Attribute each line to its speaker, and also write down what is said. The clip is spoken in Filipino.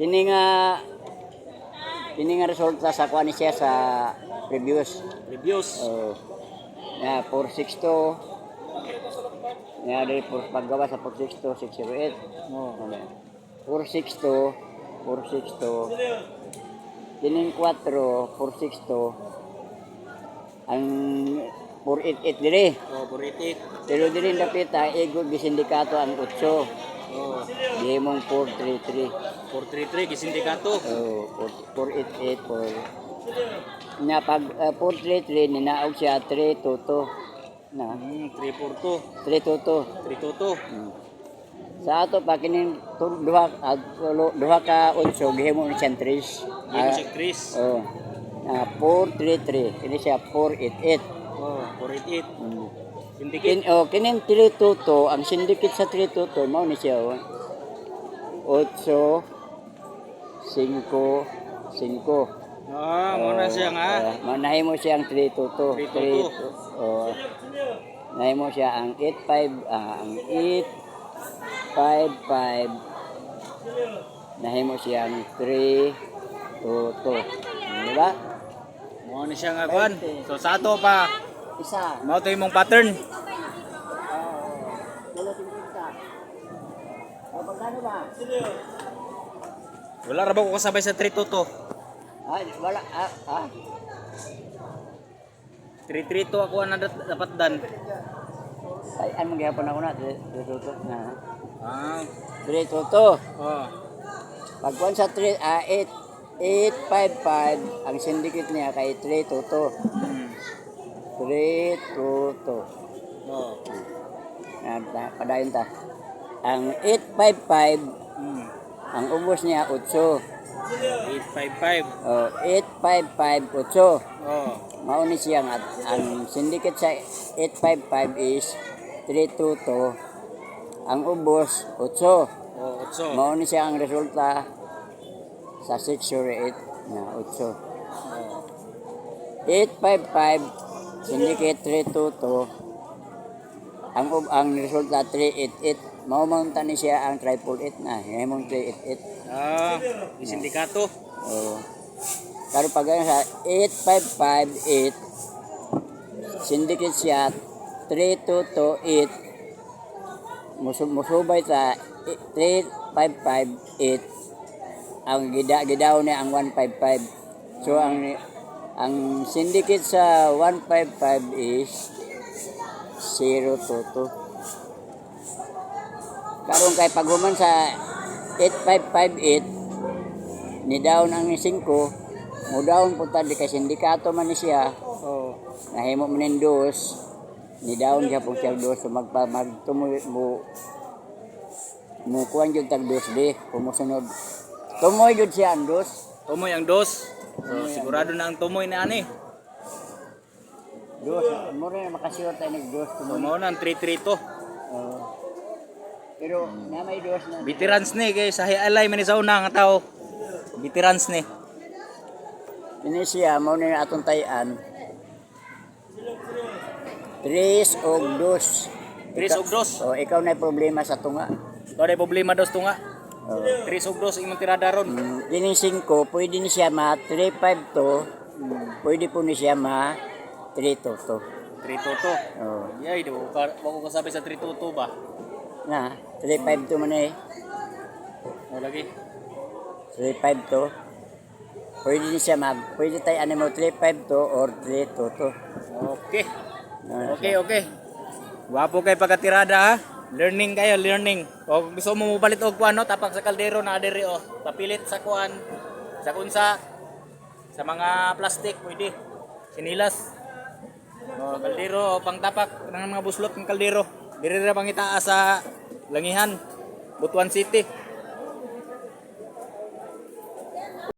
Speaker 1: Kini nga resulta sa kuha ni siya sa previous. Oh. Ya 462. Ya dari paggawa sa 462 608.
Speaker 2: Oh.
Speaker 1: 462 Kining 4 462 ang 488 dire.
Speaker 2: Oh, 488.
Speaker 1: Pero dire dapita igod gisindikato ang 8.
Speaker 2: Oh.
Speaker 1: Di mong 433.
Speaker 2: 433 gisindikato.
Speaker 1: Oh, 488 nya pag 433 ninaog siya 322 na
Speaker 2: 342.
Speaker 1: 322.
Speaker 2: 322.
Speaker 1: Sa ato pa kining duha ka 8 gihimo ni siyang 3.
Speaker 2: Check Chris.
Speaker 1: Oh. 433 kini siya 488.
Speaker 2: Oh, 488.
Speaker 1: Syndicate. Kining 322 ang syndicate sa 322 mao ni siya 8 5 5.
Speaker 2: Muna siya nga.
Speaker 1: Manahin mo siyang 322.
Speaker 2: 322.
Speaker 1: Nahin mo siya ang 85 ang 855. Nahin mo siyang 322. Di ba?
Speaker 2: Muna siya nga kuan. So sa ato pa
Speaker 1: Isa.
Speaker 2: mao to imong pattern.
Speaker 1: Magkano ba?
Speaker 2: Wala ra ba ko kasabay sa 322?
Speaker 1: Ay, wala.
Speaker 2: 332 ako na dapat dan.
Speaker 1: Ay, ano magyapon ako na? 322 na. 322.
Speaker 2: Oh.
Speaker 1: Pagkuhan sa 855, ang syndicate niya kay 322. 322.
Speaker 2: Oh.
Speaker 1: Padayon ta. Ang 855, ang ubos niya 8.
Speaker 2: 855.
Speaker 1: 855, 8.
Speaker 2: Oh.
Speaker 1: Mauni siya nga. Ang syndicate sa 855 is 322. Ang ubos 8.
Speaker 2: Oh, 8.
Speaker 1: Mauni siya ang resulta sa 608 na 8. 855 syndicate 322. Ang resulta 388. Maumunta ni siya ang 888 na. Himong 388.
Speaker 2: Sindikato.
Speaker 1: Pero pag sa 8558 syndicate siya 3228 musubay sa 3558 ang gidaw niya ang 155. So ang syndicate sa 155 is 022. Karon kay paghuman sa 8558 ni down ang 5 mo down punta di kay sindikato man ni siya. Nahimo man ning dos ni down siya pong siya dos so magtumoy mo kuan jud tag dos di kumusunod tumoy jud siya ang dos.
Speaker 2: Tumoy ang dos. Sigurado na ang tumoy na ani.
Speaker 1: Dos mo rin makasiyor tayo ng dos tumoy.
Speaker 2: Tumoy na ang 332.
Speaker 1: Pero na may dos na
Speaker 2: Veterans ni kay sa hialay man ni sa una nga tao. Veterans ni.
Speaker 1: ini siya mao ni atong tayan 3 og 2.
Speaker 2: 3 og 2.
Speaker 1: Ikaw na problema sa tunga.
Speaker 2: Ikaw na problema dos tunga. 3 og 2 imong tirada ron.
Speaker 1: Kining 5 pwede ni siya ma 35 to. Pwede po ni siya ma 32 to.
Speaker 2: 322. Yay, do ko kasabi sa 322 ba?
Speaker 1: Na 35 to man eh.
Speaker 2: Lagi.
Speaker 1: 35 to. Pwede ni siya pwede tayo ano mo 35 to or 32 to.
Speaker 2: Okay. Okay. Wapo kay pagkatirada ha. Learning kayo, learning. O gusto mo mubalit og kuan no, tapak sa kaldero na diri o. Papilit sa kuan, sa kunsa, sa mga plastic pwede. Sinilas. O kaldero o pangtapak ng mga buslot ng kaldero. Diri ra pangitaas sa Langihan, Butuan City.